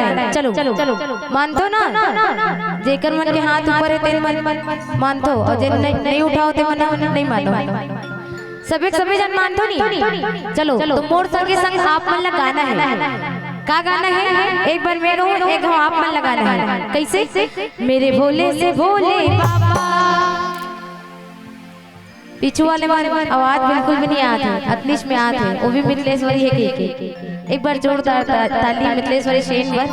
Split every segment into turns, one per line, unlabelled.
है। चलो मानतो ना, जेकर मन के हाथ ऊपर है तेरे मन मानतो, और जे नहीं उठाओ ते मन नहीं मानो। सभी जन मानतो नहीं। चलो तो मोर संगे संग आप मन ला गाना है। का गाना है? एक बार मैं गाऊं, एक आप मन लगाना है। कैसे? मेरे भोले से भोले बाबा। पीछू वाले आवाज बिल्कुल भी नहीं आती, अतनिश में आते, वो भी मिथिलेश्वरी है के। एक बार जोरदार ताली मिथिलेश्वरी शेन पर।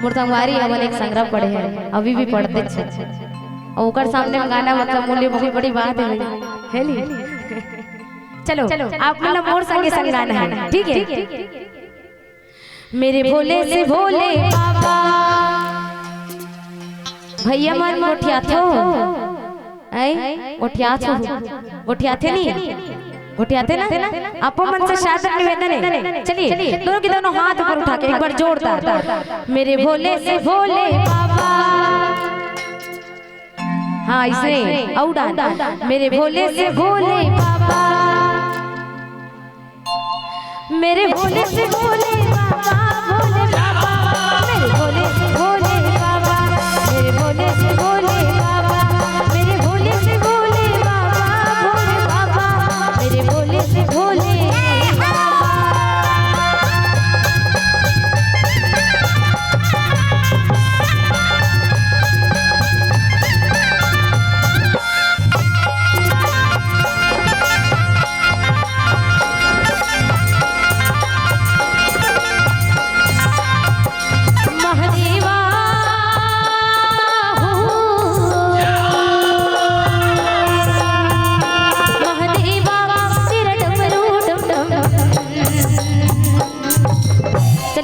मुर्तंगवारी हमन एक संग्रह पढ़े हैं, अभी भी पढ़ते छे। और ओकर सामने में गाना मतलब मूल्य बहुत बड़ी बात है नी। चलो आप लोग मोर संगे संग गाना है, ठीक है? मेरे भोले से भोले बाबा, भैया मन मोठिया थो, गोठियाथे नहीं, गोठियाथे ना। आपो मन से शादर निवेदन है। चलिए दोनों के दोनों हाथ ऊपर उठा के एक बार जोरदार। मेरे भोले से भोले बाबा, हाँ इसे औड़ा। मेरे भोले से भोले बाबा, मेरे भोले से भोले बाबा, भोले बाबा। मेरे भोले से भोले बाबा, मेरे भोले से भोले बाबा, मेरे भोले से भोले बाबा, भोले बाबा। मेरे भोले से भोले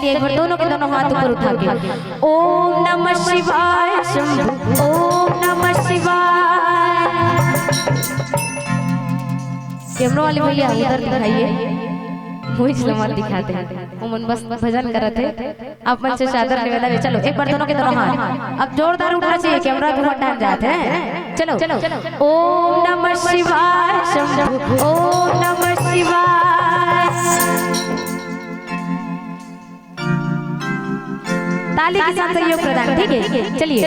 एक बार दोनों के दोनों हाथ ऊपर उठा के ओम नमः शिवाय शंभु, ओम नमः शिवाय। कैमरा वाले भैया उधर दिखाइए, मुझे मत दिखाते हैं, वो मन बस भजन कर रहे थे। आप मन से सादर निवेदन है। चलो एक बार दोनों के दोनों हाथ, अब जोरदार उठना चाहिए, कैमरा को हटान जाते हैं। चलो ओम नमः शिवाय शंभु, ओम नमः शिवाय। ताली के साथ सहयोग प्रदान, ठीक है? चलिए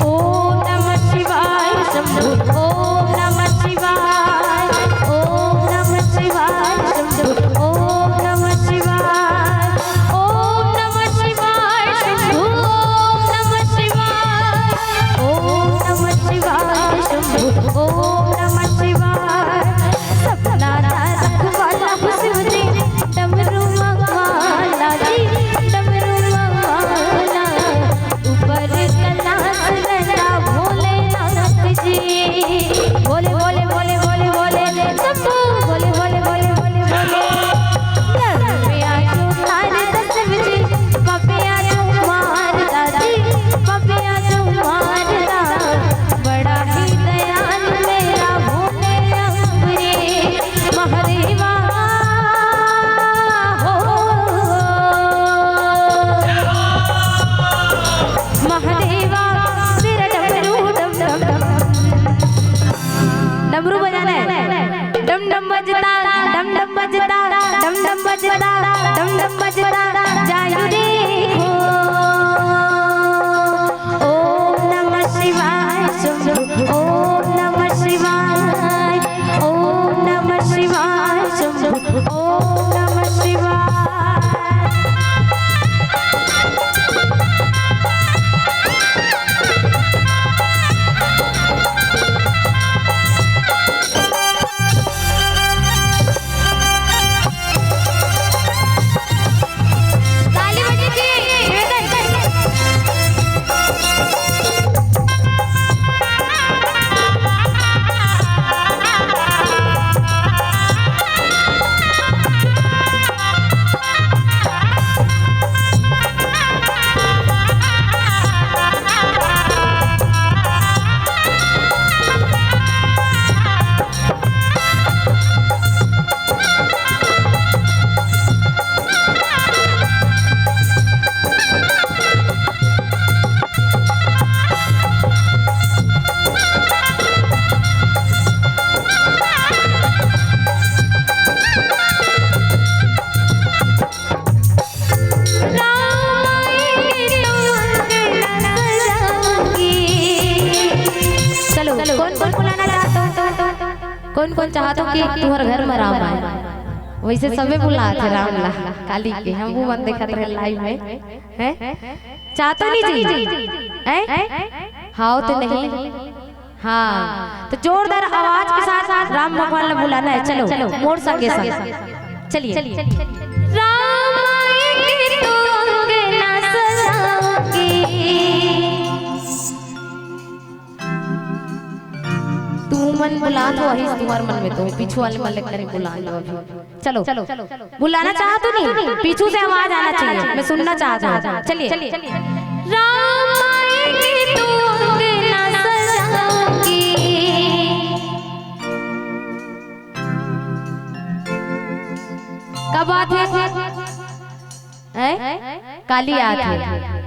ओम नमः शिवाय शंभु, ओम नमः शिवाय, ओम नमः शिवाय शंभु, ओम नमः शिवाय, ओम नमः शिवाय शंभु, ओम नमः शिवाय, ओम नमः शिवाय शंभु, ओम नमः शिवाय। सपना रखवाला शिव जी, डमरू मंगवाला जी, डमरू मंगवाला, ऊपर कैलाश रहता भोलेनाथ जी। बोले बोले बोले बोले बोले शंभु, बोले बोले बोले बोले बोले। नरमिया तुम्हार दसव जी, पपिया तुम्हार दादी, पपिया तुम्हार दा। बड़ा ही दयाल मेरा भोले अम्बरे, महादेवा हो महादेवा। मेरा डमरू डम डम डम, डमरू बजाना है। डम डम बजता, डम डम बजता, डम डम बजता, डम डम बजता, जायु देखो। ओम नमः शिवाय शंभु, ओम नमः शिवाय, ओम नमः शिवाय शंभु, ओम नमः शिवाय। कौन कौन चाहतो कि तुहर घर में राम आए, वैसे सबे बुला थे राम ला काली के, हम वो बंद देखत रहे लाइव में हैं। चाहतो नहीं जी हैं, हाँ तो नहीं, हाँ तो जोरदार आवाज के साथ राम भगवान को बुलाना है। चलो चलो मोर संगे संग चलिए। राम आएंगे तो अंगना सजाओगे, तू मन बुला तो वही तुम्हारे मन में, तो पीछू वाले मन लेकर बुला लो अभी। चलो चलो बुलाना चाहा तो नहीं, पीछू से आवाज आना चाहिए, मैं सुनना चाहता हूँ। चलिए। राम आएंगे तो अंगना सजाओगे, कब बात है काली याद है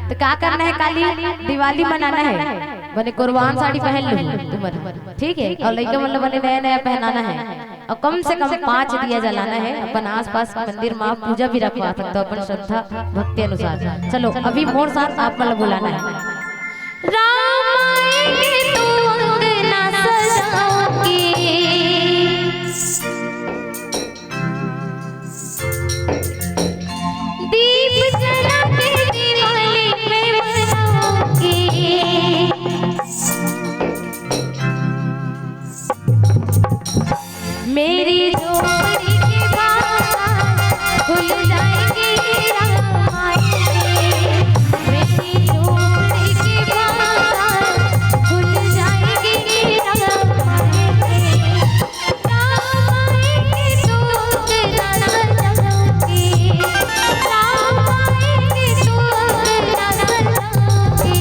तो क्या करना है, काली दिवाली मनाना है, बने कुर्बान साड़ी पहन लो तुम्हारा, ठीक है। और लड़का मतलब बने नया नया पहनाना है, और कम से कम 5 दिया जलाना है। अपन आसपास मंदिर में पूजा भी रखवा सकते हो अपन श्रद्धा भक्ति अनुसार। चलो अभी मोर साथ आप मतलब बुलाना है। राम आएंगे तो अंगना सजाओगे, दीप जला के दिवाली में मनाओगे, मेरी जोड़ी की बात खुल जाएगी राम आएंगे, मेरी जोड़ी की बात खुल जाएगी राम आएंगे, राम आएंगे तो अंगना सजाओगे, राम आएंगे तो अंगना सजाओगे,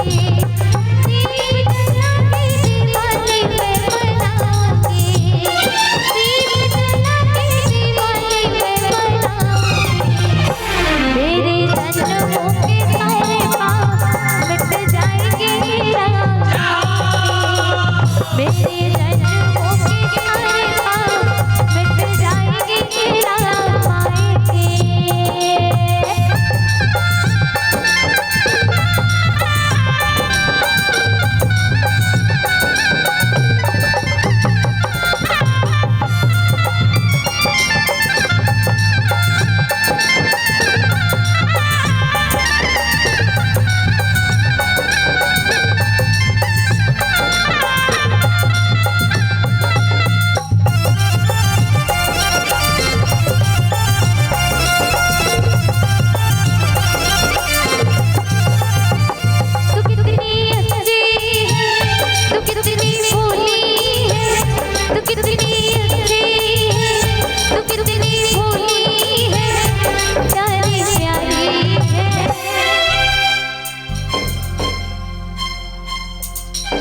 दीप जला के दिवाली में मनाओगे, मेरे जन्मों के सारे पाप मिट जाएंगे राम आएंगे, मेरे जन्मों के सारे पाप मिट जाएंगे राम आएंगे।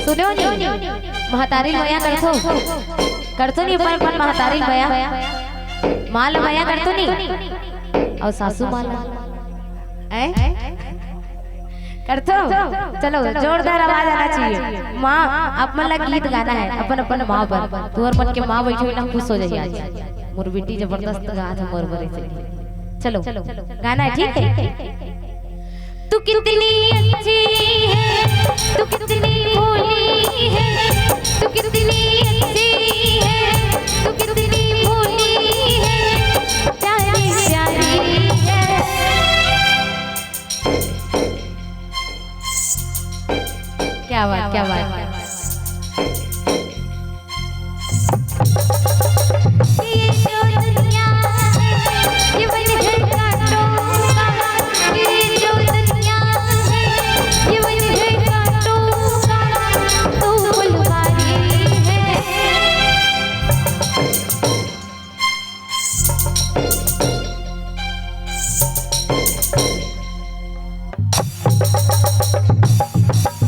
सुनो महतारी भैया करतो नहीं पर महतारी भैया माल भैया करतो नहीं, और सासू माल करतो। चलो जोरदार आवाज आना चाहिए। माँ आप मन लग गीत गाना है अपन अपन माँ पर, तुहर मन के माँ बैठे ना खुश हो जाइए आज, मोर बेटी जबरदस्त गा था मोर बरे से। चलो गाना है ठीक है। तू कितनी अच्छी है, तू कितनी भोली है, तू कितनी अच्छी है, तू कितनी भोली है, प्यारी प्यारी है। क्या बात क्या बात। ये जो दुनिया है ये वही है कांटों का, ये जो दुनिया है ये वही है कांटों का, तू फुलवारी है।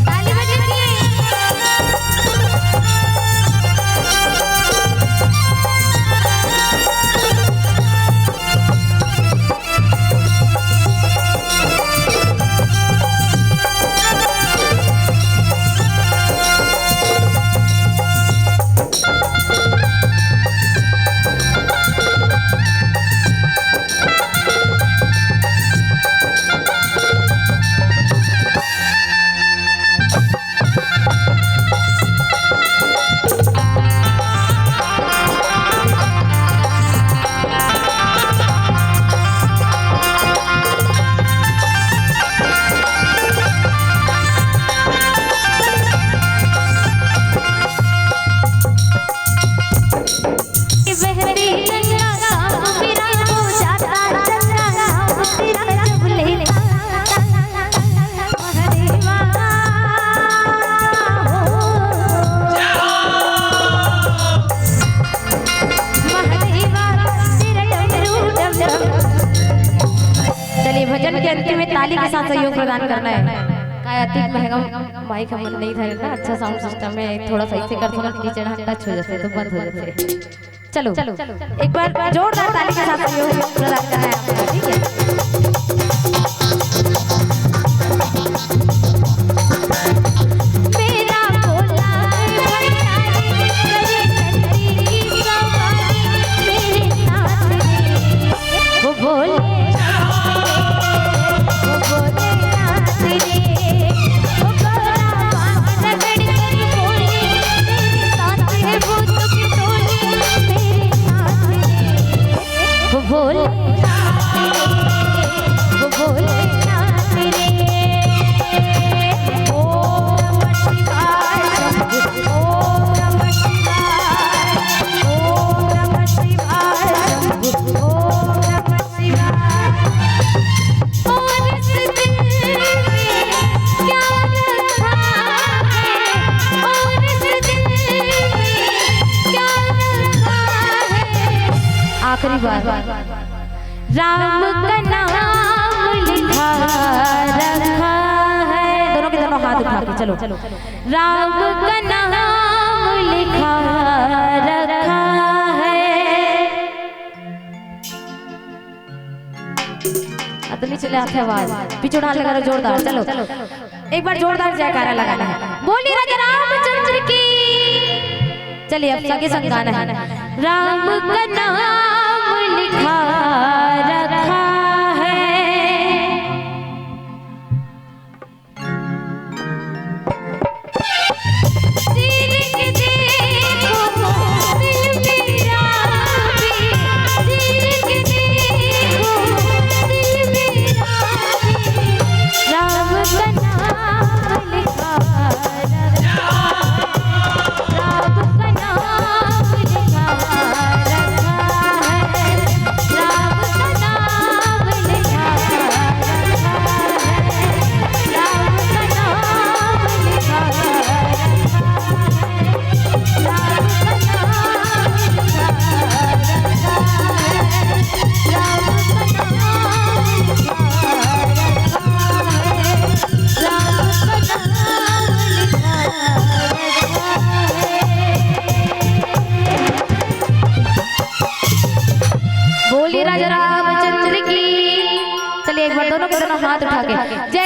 ताली बजाइए। ताली के साथ सहयोग प्रदान करना है। काय अति महंगा माइक हम नहीं था ना, अच्छा साउंड सिस्टम है, थोड़ा सही से कर थोड़ा नीचे टच हो जाते तो बंद हो जाते। चलो एक बार जोरदार ताली के साथ सहयोग प्रदान करना है आपको, ठीक है। आखिरी बार राम का नाम लिखा रखा है, दोनों के दोनों हाथ उठा के चलो। राम का नाम लिखा रखा है। अतनी चले आते आवाज पीछे उठा लगा जोरदार। चलो एक बार जोरदार जयकारा लगाना है। बोलिए राजा रामचंद्र की। चलिए अब सगे संग गाना है। राम का नाम लिखा रखा है, सिर के देखो दिल मेरा भी, सिर के देखो दिल मेरा भी, राम का नाम लिखा रखा, राम का नाम लिखा राजा रामचंद्र की। चलिए एक बार दोनों के दोनों हाथ उठा के जय